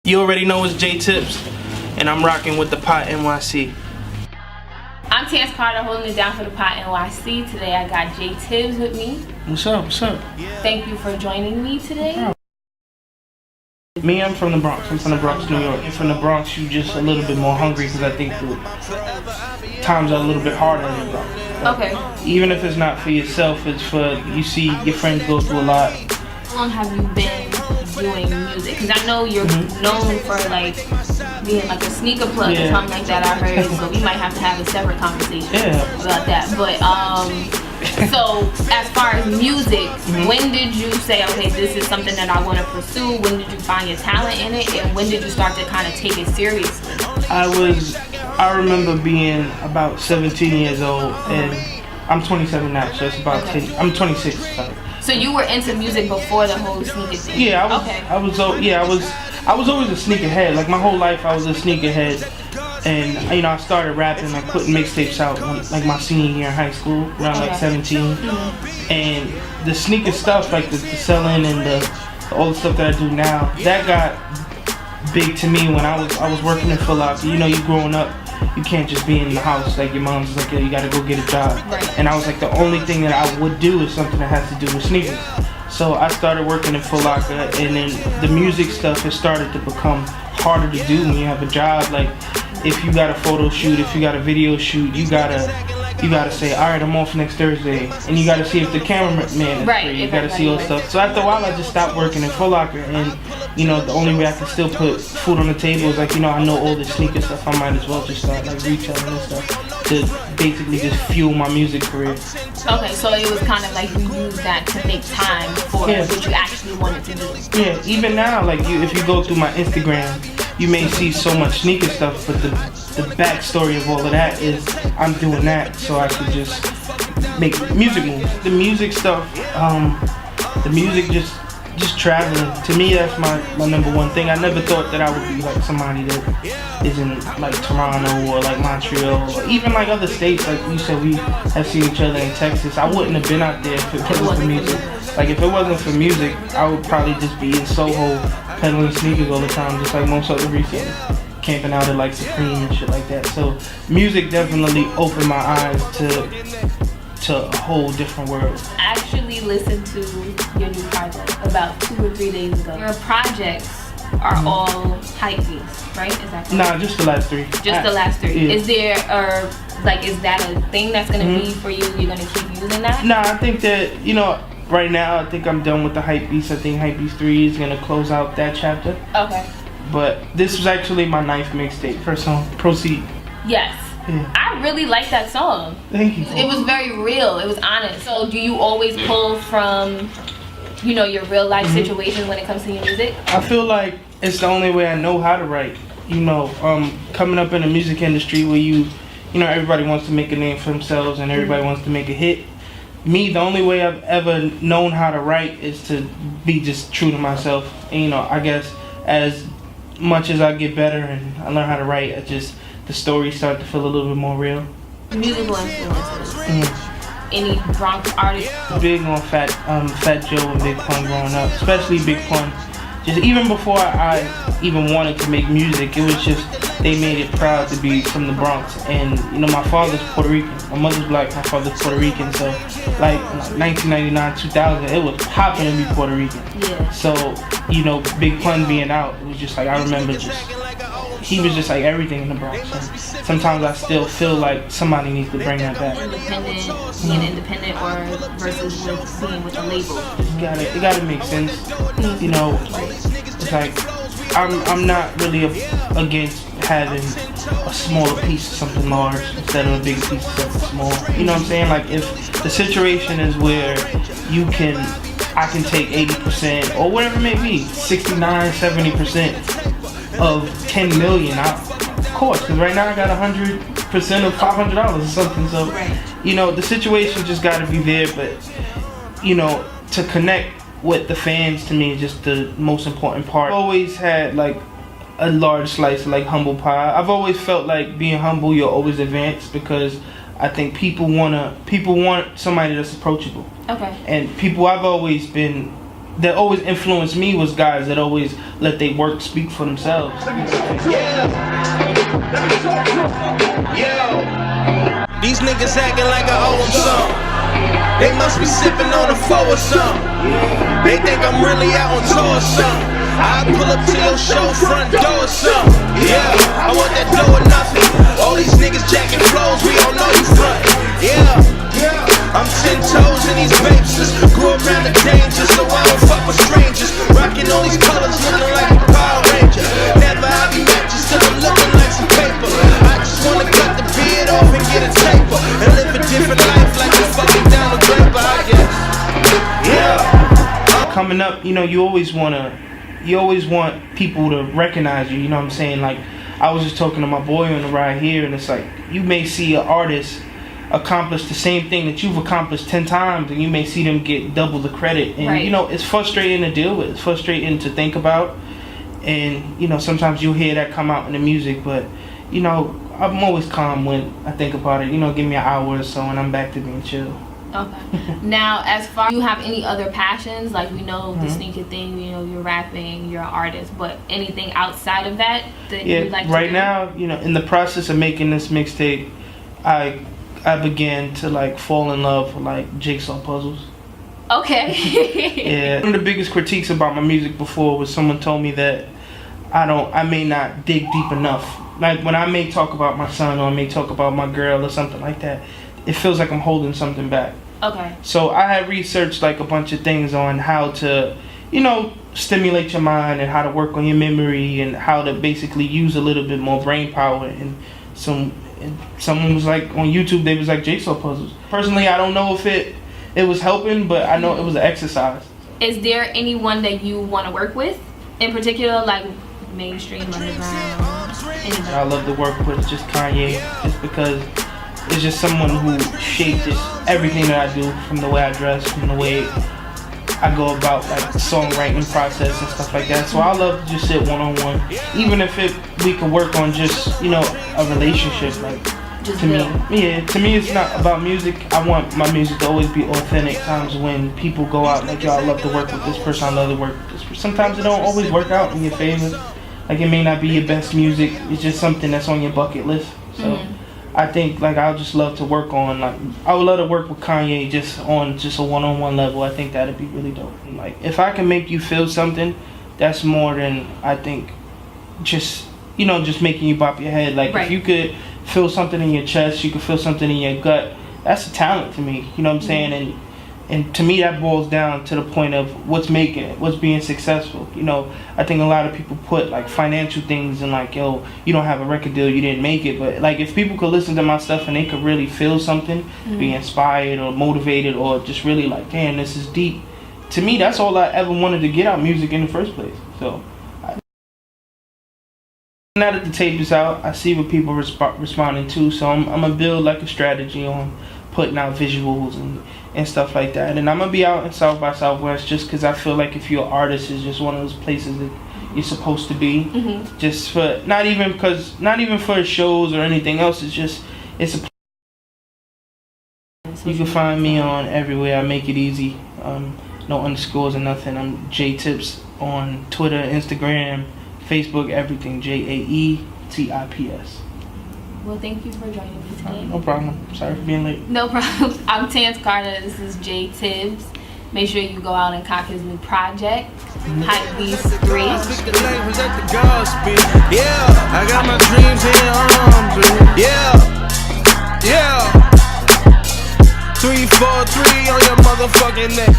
You already know it's J-Tips, and I'm rocking with the Pot NYC. I'm Tanz holding it down for the Pot NYC. Today I got J-Tips with me. What's up? What's up? Thank you for joining me today. Me, I'm from the Bronx. I'm from the Bronx, New York. From the Bronx, you just a little bit more hungry because I think the times are a little bit harder in the Bronx. Okay. Even if it's not for yourself, it's for, you see your friends go through a lot. How long have you been doing music? Because I know you're known for like being like a sneaker plug or something like that, I heard. So we might have to have a separate conversation about that. But so as far as music, when did you say, okay, this is something that I want to pursue? When did you find your talent in it? And when did you start to kind of take it seriously? I remember being about 17 years old, and I'm 27 now, so it's about 10, I'm 26, sorry. So you were into music before the whole sneaker thing? Yeah, I was always a sneakerhead. Like my whole life I was a sneakerhead. And you know, I started rapping, like putting mixtapes out when, like my senior year in high school, around like 17. And the sneaker stuff, like the selling and all the stuff that I do now, that got big to me when I was working in Foot Locker. You know, you growing up, you can't just be in the house. Like your mom's like, yeah, you gotta go get a job. And I was like, the only thing that I would do is something that has to do with sneakers. So I started working in Foot Locker, and then the music stuff has started to become harder to do when you have a job. Like if you got a photo shoot, if you got a video shoot, you gotta say, all right, I'm off next Thursday, and you gotta see if the cameraman is free. You gotta see all the stuff. So after a while, I just stopped working in Foot Locker, and you know, the only way I can still put food on the table is like, you know, I know all the sneaker stuff. I might as well just start like retailing and stuff to basically just fuel my music career. Okay, so it was kind of like you used that to make time for what you actually wanted to do. Yeah, even now, like if you go through my Instagram, you may see so much sneaker stuff, but the backstory of all of that is I'm doing that so I could just make music moves. The music stuff, the music just traveling. To me, that's my number one thing. I never thought that I would be like somebody that is in like Toronto or like Montreal or even like other states. Like you said, we have seen each other in Texas. I wouldn't have been out there if it wasn't for music. Like if it wasn't for music, I would probably just be in Soho peddling sneakers all the time, just like most other retailers, camping out at like Supreme and shit like that. So music definitely opened my eyes to a whole different world. I actually listened to your new project about 2 or 3 days ago. Your projects are all hype beats, right? Is that correct? Nah, just the last 3. Just the last 3. Yeah. Is there is that a thing that's gonna be for you? You're gonna keep using that? Nah, I think that, you know, right now I think I'm done with the hype beats. I think hype beats 3 is gonna close out that chapter. Okay. But this was actually my 9th mixtape. First song, Proceed. Yes. Yeah. I really like that song. Thank you. It was very real. It was honest. So do you always pull from, you know, your real life situations when it comes to your music? I feel like it's the only way I know how to write. You know, coming up in the music industry where you know, everybody wants to make a name for themselves and everybody wants to make a hit. Me, the only way I've ever known how to write is to be just true to myself. And, you know, I guess as much as I get better and I learn how to write, the stories start to feel a little bit more real. Musical influences. Any Bronx artists? Big on Fat Joe and Big Pun growing up, especially Big Pun. Just even before I even wanted to make music, it was just they made it proud to be from the Bronx. And you know, my father's Puerto Rican, my mother's black, my father's Puerto Rican. So like 1999, 2000, it was popping to be Puerto Rican. Yeah. So you know, Big Pun being out, it was just like I remember he was just like everything in the Bronx. And sometimes I still feel like somebody needs to bring that back. Independent, being independent or versus being with a label. It gotta make sense. You know, it's like I'm not really against having a smaller piece of something large instead of a bigger piece of something small. You know what I'm saying? Like if the situation is where I can take 80% or whatever it may be, 69, 70% of 10 million, of course, because right now I got 100% of $500 or something. So, you know, the situation just got to be there. But, you know, to connect with the fans to me is just the most important part. I've always had like a large slice of like humble pie. I've always felt like being humble, you'll always advance, because I think people want somebody that's approachable. Okay. And I've always been that always influenced me was guys that always let their work speak for themselves. These niggas acting like I owe them some. They must be sipping on a foe or something. They think I'm really out on tour or something. I pull up to your show front door or something. Yeah, I want that dough or nothing. All these niggas jacking flows, we all know you front. Yeah, I'm 10 toes in these vapes. Grew around the danger, so I don't fuck with strangers. Rocking all these colors, looking like a Power Ranger. Never I be matches till I'm looking like some paper. I just wanna cut the beard off and get a taper and live a different life like a fucking down the draper, I guess. Yeah. Coming up, you know, you always want people to recognize you, you know what I'm saying? Like, I was just talking to my boy on the ride here, and it's like, you may see an artist accomplish the same thing that you've accomplished 10 times, and you may see them get double the credit. And, you know, it's frustrating to deal with. It's frustrating to think about. And, you know, sometimes you'll hear that come out in the music, but, you know, I'm always calm when I think about it. You know, give me an hour or so, and I'm back to being chill. Okay. Now, as far as you have any other passions, like we know the sneaker thing, you know, you're rapping, you're an artist, but anything outside of that you'd like to right do? now, you know, in the process of making this mixtape, I began to like fall in love with like jigsaw puzzles. Okay. Yeah. One of the biggest critiques about my music before was someone told me that I may not dig deep enough. Like when I may talk about my son, or I may talk about my girl or something like that, it feels like I'm holding something back. Okay. So I had researched like a bunch of things on how to, you know, stimulate your mind and how to work on your memory and how to basically use a little bit more brain power. And someone was like on YouTube, they was like jigsaw puzzles. Personally, I don't know if it was helping, but I know it was an exercise. Is there anyone that you want to work with in particular, like mainstream, underground? Anybody? I love to work with just Kanye, just because it's just someone who shaped everything that I do, from the way I dress, from the way I go about like the songwriting process and stuff like that. So I love to just sit one-on-one, even if we could work on just, you know, a relationship. Like just to me it's not about music. I want my music to always be authentic. Times when people go out like, yo, I love to work with this person, I love to work with this person. Sometimes it don't always work out in your favor. Like it may not be your best music, it's just something that's on your bucket list. So I think like I would just love to work on, like I would love to work with Kanye just on a one-on-one level. I think that'd be really dope. And, like if I can make you feel something, that's more than I think just, you know, just making you bop your head. Like if you could feel something in your chest, you could feel something in your gut, that's a talent to me. You know what I'm saying? And to me that boils down to the point of what's making it, what's being successful. You know, I think a lot of people put like financial things and like, yo, you don't have a record deal, you didn't make it. But like if people could listen to my stuff and they could really feel something, be inspired or motivated or just really like, damn, this is deep. To me, that's all I ever wanted to get out music in the first place. So now that the tape is out, I see what people responding to. So I'm gonna build like a strategy on putting out visuals and stuff like that. And I'm gonna be out in South by Southwest just because I feel like if you're an artist, it's just one of those places that you're supposed to be. Just for not even for shows or anything else. It's a. You can find me on everywhere. I make it easy. No underscores or nothing. I'm JaeTips on Twitter, Instagram, Facebook, everything. JaeTips. Well, thank you for joining me today. No problem. Sorry for being late. No problem. I'm Tanz Carter. This is JaeTips. Make sure you go out and cop his new project, Hype Beast 3. Yeah, I got my dreams in your arms. Yeah. 343 on your motherfucking neck.